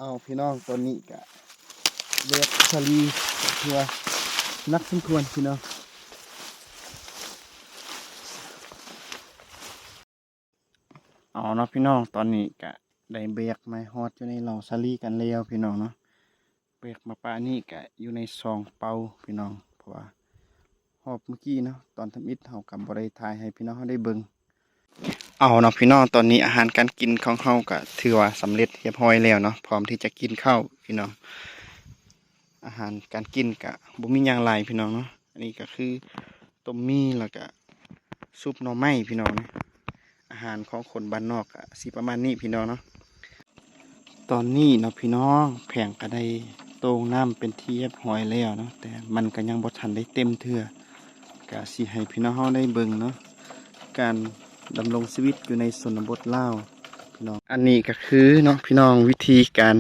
เอาพี่น้องตัวนี้กะเลือกชาลีทัวนักสมควรพี่น้องเอาเนาะพี่น้องตอนนี้กะได้เบรกไม้ฮอดอยู่ในเหล่าชาลีกันแล้วพี่น้องเนาะเบรกมาปะนี่กะอยู่ในซองเป่าพี่น้องเพราะว่าฮอบเมื่อกี้เนาะตอนทำอิฐเฮากับ่ได้ถ่ายให้พี่น้องเฮาได้เบิ่งเอาเนาะพี่น้องตอนนี้อาหารการกินของเฮาก็ถือว่าสำเร็จเรียบร้อยแล้วเนาะพร้อมที่จะกินข้าวพี่น้อง อาหารการกินกะบ่มีอย่างไรพี่น้องเนาะอันนี้ก็คือต้มมี่แล้วก็ซุปหน่อไม้พี่น้องนะอาหารของคนบ้านนอกอะสิประมาณนี้พี่น้องเนาะตอนนี้เนาะพี่น้องแผงก็ได้โต่งน้ำเป็นที่เรียบร้อยแล้วเนาะแต่มันก็ยังบ่ทันได้เต็มเทื่อก็สิให้พี่น้องเฮาได้เบิ่งเนาะการดำรงชีวิตอยู่ในชนบทลาวพี่น้องอันนี้ก็คือเนาะพี่น้องวิธีการ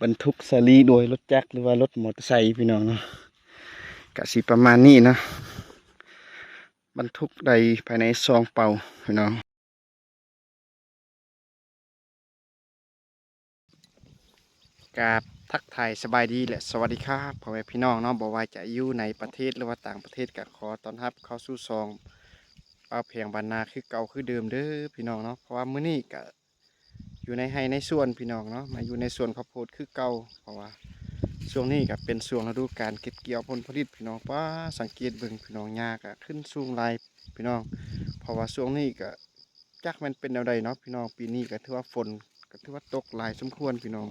บรรทุกสาลีโดยรถจักรหรือว่ารถมอเตอร์ไซค์พี่น้องเนาะกะสิประมาณนี้นะบรรทุกใดภายในซองเป่าพี่น้องกราบทักทายสบายดีและสวัสดีครับพ่อแม่พี่น้องเนาะบอกว่าจะอยู่ในประเทศหรือว่าต่างประเทศก็ขอต้อนรับเข้าสู่ซองเป่าเพียงบรรณาคือเก่าคือเดิมเด้อพี่น้องเนาะเพราะว่ามื้อนี้ก็อยู่ในไร่ในสวนพี่น้องเนาะมาอยู่ในสวนข้าวโพดคือเก่าเพราะว่าช่วงนี้ก็เป็นช่วงฤดูการเก็บเกี่ยวผลผลิตพี่น้องป้าสังเกตเบิ่งพี่น้องหญ้าก็ขึ้นสูงหลายพี่น้องเพราะว่าช่วงนี้ก็จักมันเป็นแนวใดเนาะพี่น้องปีนี้ก็ถือว่าฝนก็ถือว่าตกหลายสมควรพี่น้อง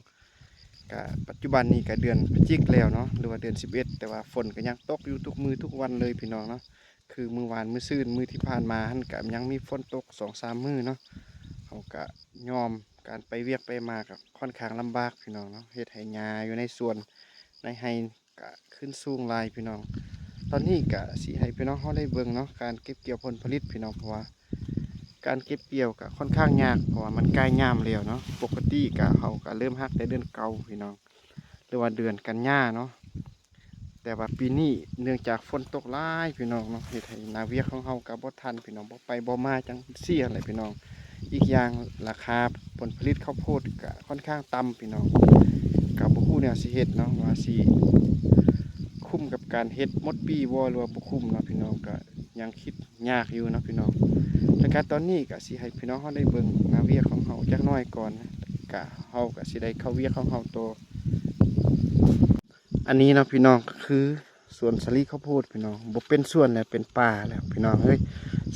ก็ปัจจุบันนี้ก็เดือนพฤศจิกแล้วเนาะหรือว่าเดือน11แต่ว่าฝนก็ยังตกอยู่ทุกมือทุกวันเลยพี่น้องเนาะคือมื้อวานมื้อซื่นมื้อที่ผ่านมาหั่นก็ยังมีฝนตก2-3มื้อเนาะเขาก็ยอมการไปเวียกไปมาก็ค่อนข้างลำบากพี่น้องเนาะเฮ็ดให้หญ้าอยู่ในสวนในไร่ก็ขึ้นสูงหลายพี่น้องตอนนี้ก็สิให้พี่น้องเฮาได้เบิ่งเนาะการเก็บเกี่ยวผลผลิตพี่น้องเพราะว่าการเก็บเกี่ยวก็ค่อนข้างยากเพราะว่ามันใกล้ยามแล้วเนาะปกติก็เขาก็เริ่มฮักในเดือนเก่าพี่น้องหรือว่าเดือนกันยาเนาะแต่ว่าปีนี้เนื่องจากฝนตกหลายพี่น้องเนาะเฮ็ดให้นาเวียกของเฮาก็บ่ทันพี่น้องบ่ไปบ่มาจังซี่หั่นแหละพี่น้องอีกอย่างราคาผลผลิตข้าวโพดก็ค่อนข้างต่ำพี่น้องก็บ่ฮู้แนวสิเฮ็ดเนาะว่าสิคุ้มกับการเฮ็ดหมดปีบ่หรือว่าบ่คุ้มเนาะพี่น้องก็ยังคิดยากอยู่เนาะพี่น้อง แล้วก็ตอนนี้ก็สิให้พี่น้องเขาได้เบิ่งนาเวียของเขาจักหน้อยก่อนนะก็เขาก็สิได้เข้าเวียของเขาโตอันนี้เนาะพี่น้องก็คือสวนสาลีข้าวโพดพี่น้องบ่เป็นสวนแล้วเป็นป่าแล้วพี่น้องเอ้ย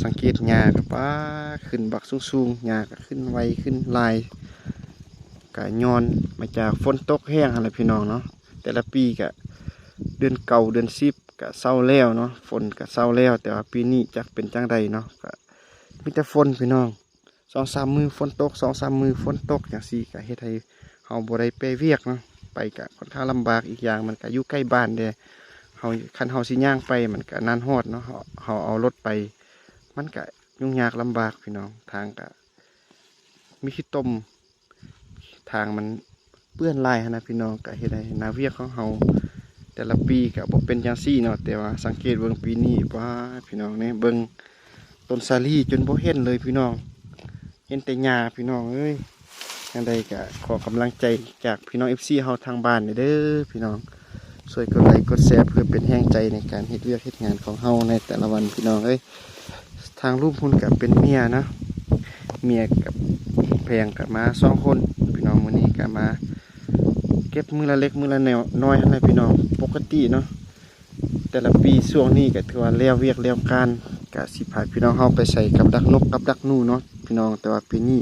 สังเกตหญ้าก็ป้าขึ้นบักสูงๆหญ้าก็ขึ้นไวขึ้นลายก็ย้อนมาจากฝนตกแห้งอะไรพี่น้องเนาะแต่ละปีก็เดือนเก่าเดือน10ก็เศร้าแล้วเนาะฝนก็เศร้าแล้วแต่ว่าปีนี้จักเป็นจังใดเนาะก็มีแต่ฝนพี่น้อง2-3 มื้อฝนตก2-3 มื้อฝนตกอย่างสี่ก็เฮ็ดให้เฮาบ่ได้ไปเวียกเนาะไปก็ค่อนข้างลำบากอีกอย่างมันก็อยู่ใกล้บ้านเด้เฮาคันเฮาสิย่างไปมันก็นานฮอดเนาะเฮาเอารถไปมันก็ยุ่งยากลำบากพี่น้องทางก็มีขี้ตมทางมันเปื้อนลายหั้นนะพี่น้องก็เฮ็ดให้นาเวียกของเฮาแต่ละปีก็บ่เป็นจังซี่เนาะแต่ว่าสังเกตเบิ่งปีนี้ว่าพี่น้องเนี่ยเบิ่งต้นสาลีจนบ่เห็นเลยพี่น้อง เห็นแต่หญ้าพี่น้องเอ้ยยังไดก็ขอกำลังใจจากพี่น้อง FC เฮาทางบ้านเด้อพี่น้องช่วยกดไลค์กดแชร์เพื่อเป็นแรงใจในการเฮ็ดเวียกเฮ็ดงานของเฮาในแต่ละวันพี่น้องเอ้ยทางรูปหุ่นกับเป็นเมียนะเมียกับแพงกับมา2 คนพี่น้องมื้อนี้ก็มาเก็บมื้อละเล็กมื้อละน้อยอะไรพี่น้องปกติเนาะแต่ละปีช่วงนี้ก็ถือว่าแล้วเวียกแล้วการก็สิพาพี่น้องเฮาไปใส่กับดักนกกับดักหนูเนาะพี่น้องแต่ว่าปีนี้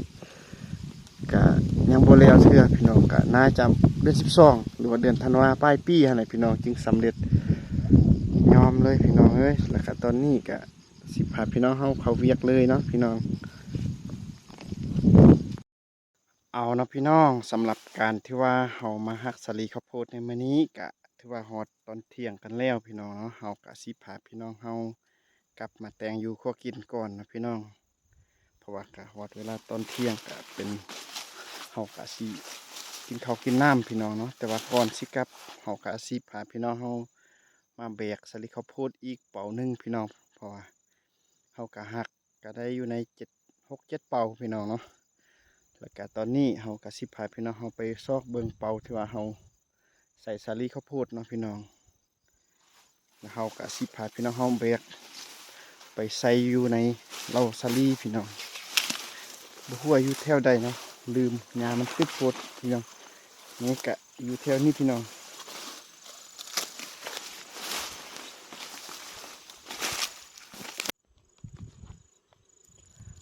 ก็ยังบ่แล้วเทื่อพี่น้องก็น่าจะเดือน12หรือว่าเดือนธันวาปลายปีหั่นแหละพี่น้องจึงสำเร็จยอมเลยพี่น้องเอ้ยแล้วก็ตอนนี้ก็สิพาพี่น้องเฮาเข้าเวียกเลยเนาะพี่น้องเอาเนาะพี่น้องสำหรับการที่ว่าเฮามาฮักสาลีข้าวโพดในมื้อนี้ก็ถือว่าฮอดตอนเที่ยงกันแล้วพี่น้องเนาะเฮาก็สิพาพี่น้องเฮากลับมาแต่งอยู่ครัวกินก่อนนะพี่น้องเพราะว่าก็ฮอดเวลาตอนเที่ยงก็เป็นเฮาก็สิ กินข้าวกินน้ำพี่น้องเนาะแต่ว่าก่อนสิกลับเฮากะอาสิพาพี่น้องเฮามาแบกสลิข้าวโพดอีกเป่าหนึ่งพี่น้องเพราะว่าเฮากะหักก็ได้อยู่ใน7-6-7 เป่าพี่น้องเนาะ แล้วก็ตอนนี้เฮาก็สิพาพี่น้องเฮาไปซอกเบิ่งเป่าที่ว่าเฮาใส่สาลีข้าวโพดเนาะพี่น้องแล้วเฮาก็สิพาพี่น้องเฮาแบกไปใส่อยู่ในเหล้าสาลีพี่น้องบ่ฮู้ว่าอยู่แถวใดเนาะลืมยามันติดโพดพี่น้องนี่ก็อยู่แถวนี้พี่น้อง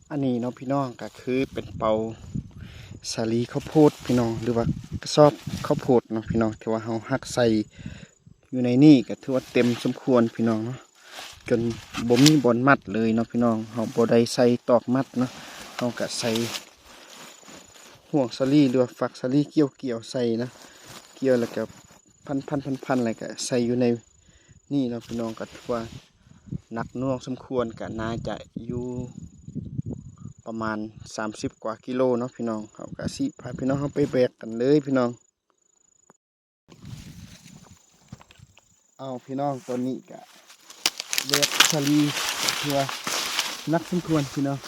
อันนี้เนาะพี่น้องก็คือเป็นเป่าสาลีข้าวโพดพี่น้องหรือว่ากระสอบข้าวโพดเนาะพี่น้องที่ว่าเฮาหักใส่อยู่ในนี่ก็ถือว่าเต็มสมควรพี่น้องเนาะจนบ่มีบอนมัดเลยเนาะพี่น้องเฮาบ่ได้ใส่ตอกมัดเนาะเฮาก็ใส่ห่วงสาลีหรือว่าฝักสาลีเกี่ยวใส่นะเกี่ยวแล้วก็พันอะไรก็ใส่อยู่ในนี่เนาะพี่น้องก็ถือว่าหนักหน่วงสมควรก็น่าจะอยู่ประมาณ30 กว่ากิโลเนาะพี่น้องเขาก็สิพาพี่น้องเขาไปแบกกันเลยพี่น้องเอาพี่น้องตัวนี้ก็แบกสาลีเพื่อนักสมควรพี่น้อง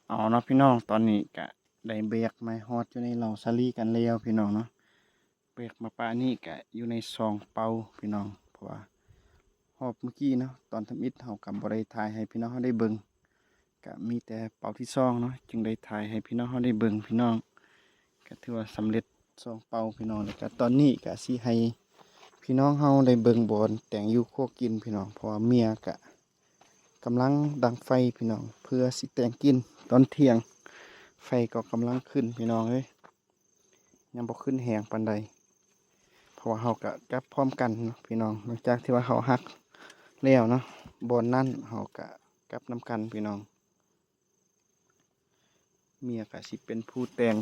เอาเนาะพี่น้องตอนนี้ก็ได้แบกไม้ฮอดอยู่ในเหล่าสาลีกันแล้วพี่น้องเนาะแบกมาปะนี่ก็อยู่ในซองเป่าพี่น้องเพราะว่าหอบเมื่อกี้เนาะตอนทำอิฐเฮากับบ่ได้ถ่ายให้พี่น้องเฮาได้เบิ่งก็มีแต่เป่าที่ซองเนาะจึงได้ถ่ายให้พี่น้องเฮาได้เบิ่งพี่น้องก็ถือว่าสำเร็จซองเป่าพี่น้องแล้วก็ตอนนี้ก็สิให้พี่น้องเฮาได้เบิ่งบอนแต่งอยู่โคกินพี่น้องเพราะว่าเมียก็กำลังดังไฟพี่น้องเพื่อสิแต่งกินตอนเที่ยงไฟก็กำลังขึ้นพี่น้องเอ้ยยังบ่ขึ้นแหงปานใดเพราะว่าเฮาก็กลับพร้อมกันเนาะพี่น้องหลังจากที่ว่าเฮาฮักแล้วเนาะบอนนั่นเฮาก็กลับนํกันพี่น้องเมียก็สิเป็นผู้แต่ง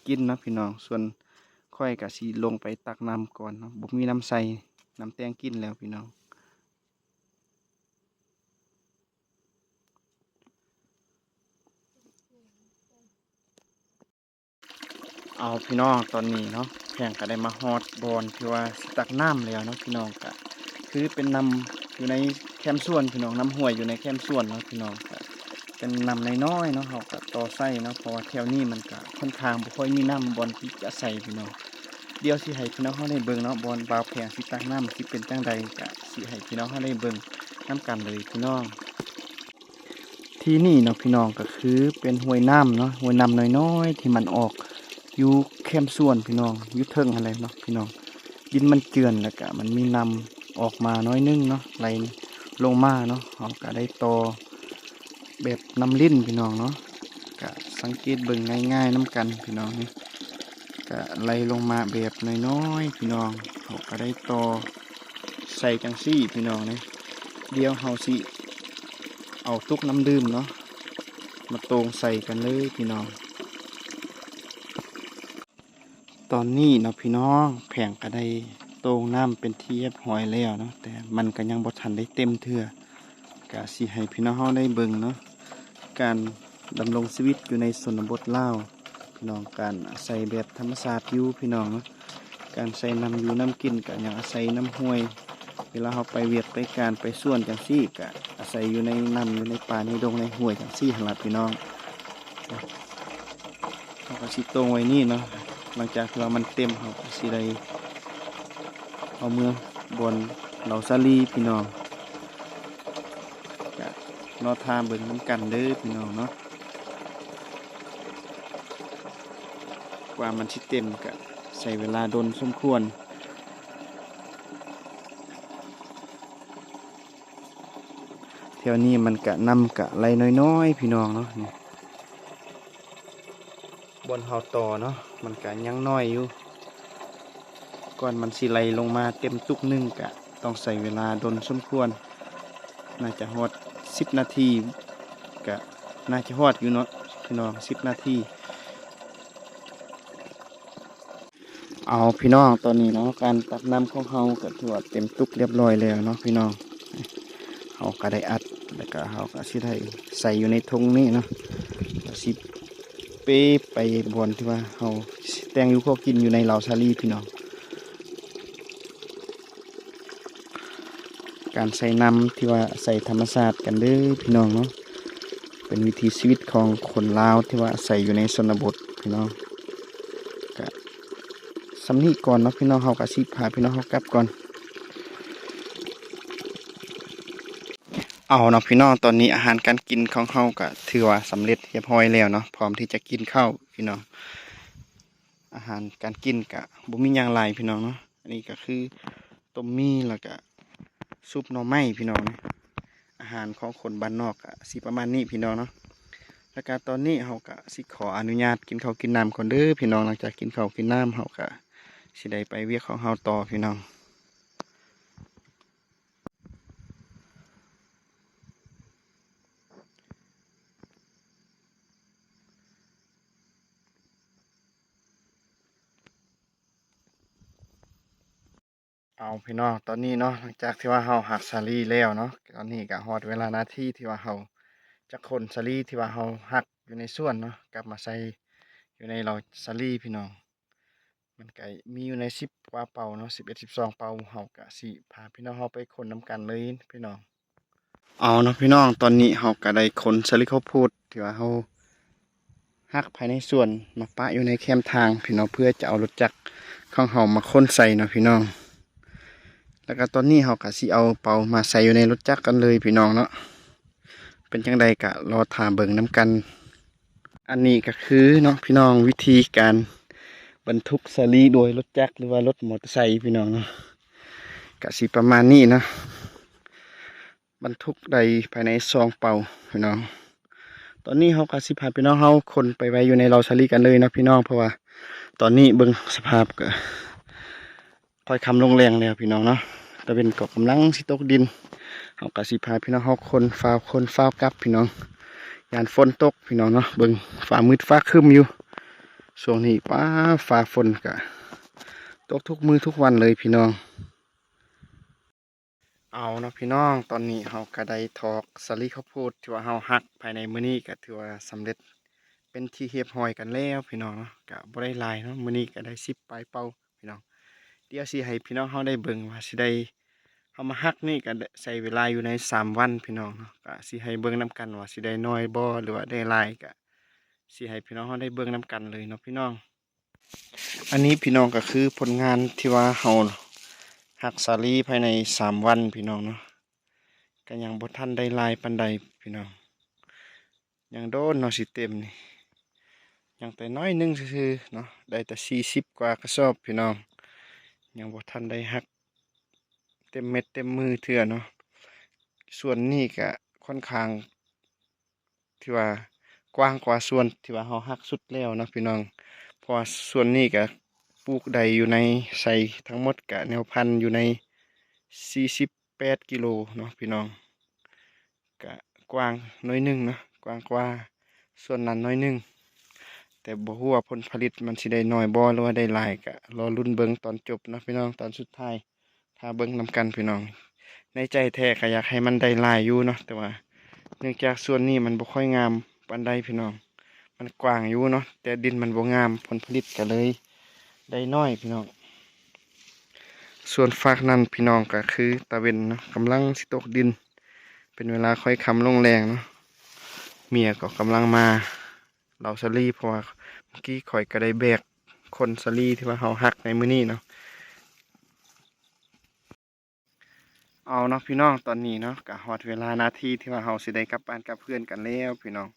กินเนาะพี่น้องส่วนค่อยก็สิลงไปตักน้ำก่อนเนาะบ่มีน้ำใส่น้ำแต่งกินแล้วพี่น้องเอาพี่น้องตอนนี้เนาะแข่งก็ได้มาฮอดบอนที่ว่าสิตักน้ำแล้วเนาะพี่น้องก็คือเป็นน้ำอยู่ในแคมส่วนพี่น้องน้ำห้วยอยู่ในแคมส่วนเนาะพี่น้องก็เป็นน้ำน้อยๆเนาะเฮาก็ต่อใส่เนาะเพราะว่าแถวนี้มันก็ค่อนข้างบ่ค่อยมีน้ำบอนที่จะใส่พี่น้องเดี๋ยวสิให้พี่น้องเฮาได้เบิ่งเนาะบอนบาวแพงสิตักน้ำสิเป็นจังใดก็สิให้พี่น้องเฮาได้เบิ่งนํกันเลยพี่น้องที่นี่เนาะพี่น้องก็คือเป็นห้วยน้ำเนาะห้วยน้ำน้อยๆที่มันออกอยู่แคมส่วนพี่น้องอยู่เทิงอะไรเนาะพี่น้องดินมันเจือนแล้วก็มันมีน้ำออกมาน้อยนึงเนาะไหลลงมาเนาะเฮาก็ได้ต่อแบบน้ำลิ้นพี่น้องเนาะก็สังเกตเบิ่งง่ายๆน้ำกันพี่น้องนี่ก็ไหลลงมาแบบน้อยๆพี่น้องเฮาก็ได้ต่อใส่จังซี่พี่น้องนี่เดี๋ยวเฮาสิเอาตุกน้ำดื่มเนาะมาตรงใส่กันเลยพี่น้องตอนนี้เนาะพี่น้องแผงก็ได้ตรงน้ำเป็นที่เรียบร้อยแล้วเนาะแต่มันก็ยังบ่ทันได้เต็มเทื่อก็สิให้พี่น้องเฮาได้เบิ่งเนาะการดำรงชีวิตอยู่ในชนบทลาวพี่น้องการอาศัยแบบธรรมชาติอยู่พี่น้องเนาะการใส่น้ำอยู่น้ำกินก็ยังอาศัยน้ำห้วยเวลาเฮาไปเวียกไปการไปสวนจังซี่ก็อาศัยอยู่ในน้ำอยู่ในป่าในดงในห้วยจังซี่หั่นล่ะพี่น้องเฮาก็สิตรงไว้นี่เนาะหลังจากที่ว่ามันเต็มเราก็สิได้เอาเมื่อบนเหล่าซาลีพี่น้องก็รอทาเบิ่งน้ำกันเด้อพี่น้องเนาะกว่ามันสิเต็มก็ใช้เวลาโดนสมควรแถวนี้มันก็นำกะไรน้อยๆพี่น้องเนาะนี่ บนเฮาต่อเนาะมันก็ยังน้อยอยู่ก่อนมันสิไหลลงมาเต็มตุกนึงก็ต้องใส่เวลาดนสมควรน่าจะฮอด10นาทีก็น่าจะฮอดอยู่เนาะพี่น้อง10นาทีเอาพี่น้องตอนนี้เนาะการตักน้ำของเฮาก็ถือว่าเต็มตุกเรียบร้อยแล้วเนาะพี่น้องเฮาก็ได้อัดแล้วก็เฮาก็สิได้ใส่อยู่ในถุงนี้เนาะสิเป้ไปบอนที่ว่าเฮาแต่งอยู่พวกกินอยู่ในเหล่าซาลีพี่น้องการใส่น้ำที่ว่าใส่ธรรมชาติกันเด้อพี่น้องเนาะเป็นวิถีชีวิตของคนลาวที่ว่าใส่อยู่ในชนบทพี่น้องก็สำนีก่อนเนาะพี่น้องเฮาก็สิพาพี่น้องเฮากลับก่อนเอาเนาะพี่น้องตอนนี้อาหารการกินของเฮาก็ถือว่าสำเร็จเรียบร้อยแล้วเนาะพร้อมที่จะกินข้าวพี่น้องอาหารการกินก็บ่มีหยังหลายพี่น้องเนาะอันนี้ก็คือต้มมี่แล้วก็ซุปหน่อไม้พี่น้องนะอาหารของคนบ้านนอกก็สิประมาณนี้พี่น้องเนาะแล้วก็ตอนนี้เฮาก็สิขออนุญาตกินข้าวกินน้ำก่อนเด้อพี่น้องหลังจากกินข้าวกินน้ำเฮาก็สิได้ไปเวียกของเฮาต่อพี่น้องเอาพี่น้องตอนนี้เนาะหลังจากที่ว่าเฮาหักสาลีแล้วเนาะตอนนี้ก็ฮอดเวลานาทีที่ว่าเฮาจะขนสาลีที่ว่าเฮาหักอยู่ในสวนเนาะกลับมาใส่อยู่ในเราสาลีพี่น้องมันก็มีอยู่ใน10กว่าเป่าเนาะ11 12เป่าเฮาก็สิพาพี่น้องเฮาไปขนน้ำกันเลยพี่น้องเอาเนาะพี่น้องตอนนี้เฮาก็ได้ขนสาลีข้าวโพดที่ว่าเฮาหักภายในสวนมาปะอยู่ในแคมทางพี่น้องเพื่อจะเอารถจักรของเฮามาขนใส่เนาะพี่น้องแล้วก็ตอนนี้เฮาก็สิเอาเป่ามาใส่อยู่ในรถจักรกันเลยพี่น้องเนาะเป็นจังใดก็รอถามเบิ่งน้ำกันอันนี้ก็คือเนาะพี่น้องวิธีการบรรทุกสาลีโดยรถจักรหรือว่ารถมอเตอร์ไซค์พี่น้องเนาะก็สิประมาณนี้นะบรรทุกใดภายในซองเป่าพี่น้องตอนนี้เฮาก็สิพาพี่น้องเฮาคนไปไว้อยู่ในเราสาลีกันเลยนะพี่น้องเพราะว่าตอนนี้เบิ่งสภาพก็ค่อยคำลงแรงแล้วพี่น้องเนาะตะเวนก็กำลังสิตกดินเฮาก็สิพาพี่น้องเฮาคนฟ้าวกลับพี่น้องยานฝนตกพี่น้องเนาะเบิ่งฟ้ามืดฟ้าครึ้มอยู่ช่วงนี้ป้าฟ้าฝนก็ตกทุกมื้อทุกวันเลยพี่น้องเอาเนาะพี่น้องตอนนี้เฮาก็ได้ทอกสาลีข้าวโพดที่ว่าเฮาหักภายในมื้อนี้ก็ถือว่าสำเร็จเป็นที่เรียบร้อยกันแล้วพี่น้องเนาะก็บ่ได้หลายเนาะมื้อนี้ก็ได้10ปลายเป้าพี่น้องเดี๋ยวสิให้พี่น้องเฮาได้เบิ่งว่าสิได้เฮามาหักนี่ก็ใช้เวลาอยู่ใน3 วันพี่น้องเนาะก็สิให้เบิ่งนํกันว่าสิได้น้อยบ่หรือว่าได้หลายก็สิให้พี่น้องเฮาได้เบิ่งนํกันเลยเนาะพี่น้องอันนี้พี่น้องก็คือผลงานที่ว่าเฮาหักสาลีภายใน3 วันพี่น้องเนาะก็ยังบ่ทันได้หลายปานใดพี่น้องยังโดนเนาะสิเต็มนี่ยังแต่น้อยหนึงซื่อๆเนาะได้แต่40กว่ากระสอบพี่น้องยังบ่ทันได้หักเต็มเม็ดเต็มมือเทื่อเนาะส่วนนี้ก็ค่อนข้างที่ว่ากว้างกว่าส่วนที่ว่าเฮาหักสุดแล้วเนาะพี่น้องเพราะว่าส่วนนี้ก็ปลูกได้อยู่ในใส่ทั้งหมดก็แนวพันธุ์อยู่ใน48 กิโลเนาะพี่น้องก็กว้างน้อยหนึงเนาะกว้างกว่าส่วนนั้นน้อยหนึงแต่บ่ฮู้ว่าผลผลิตมันสิได้น้อยบ่หรือว่าได้หลายก็รอลุ้นเบิ่งตอนจบเนาะพี่น้องตอนสุดท้ายถ้าเบิ่งนำกันพี่น้องในใจแท้ก็อยากให้มันได้หลายอยู่เนาะแต่ว่าเนื่องจากส่วนนี้มันบ่ค่อยงามปานใดพี่น้องมันกว้างอยู่เนาะแต่ดินมันบ่งามผลผลิตก็เลยได้น้อยพี่น้องส่วนฝากนั้นพี่น้องก็คือตะเวนเนาะกำลังสิตกดินเป็นเวลาค่อยค่ำลงแรงเนาะเมียก็กำลังมาเราสลีเพราะว่าเมื่อกี้ข่อยก็ได้แบกคนสลีที่ว่าเฮาหักในมื้อนี้เนาะเอาเนาะพี่น้องตอนนี้เนาะก็ฮอดเวลานาทีที่ว่าเฮาสิได้กลับบ้านกับเพื่อนกันแล้วพี่น้อง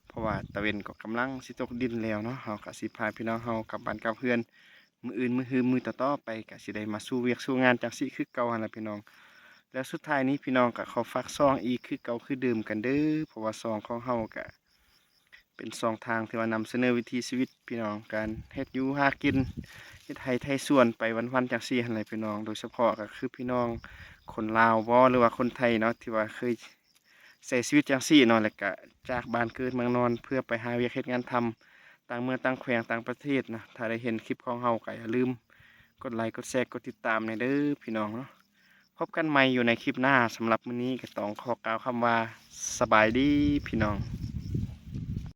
เพราะว่าตะเวนก็กำลังสิตกดินแล้วเนาะเฮาก็สิพาพี่น้องเฮากลับบ้านกับเพื่อนมื้ออื่นมื้อฮื้อมื้อต่อๆไปก็สิได้มาสู้เวียกสู้งานจังซี่คือเก่าหั่นล่ะพี่น้องแล้วสุดท้ายนี้พี่น้องก็ขอฝากซองอีกคือเก่าคือเดิมกันเด้อเพราะว่าซองของเฮาก็ เป็นสองทางที่ว่านำเสนอวิถีชีวิตพี่น้องการเฮ็ดอยู่หากินเฮ็ดไร่ไถสวนไปวันๆจังซี่หั่นแหละพี่น้องโดยเฉพาะก็คือพี่น้องคนลาวบ่หรือว่าคนไทยเนาะที่ว่าเคยใช้ชีวิตจังซี่เนาะแล้วก็จากบ้านเกิดเมืองนอนเพื่อไปหาเวียกเฮ็ดงานทำต่างเมืองต่างแขวงต่างประเทศนะถ้าได้เห็นคลิปของเฮาก็อย่าลืมกดไลค์กดแชร์กดติดตามในเด้อพี่น้องเนาะพบกันใหม่อยู่ในคลิปหน้าสำหรับมื้อนี้ก็ต้องขอกล่าวคำว่าสบายดีพี่น้อง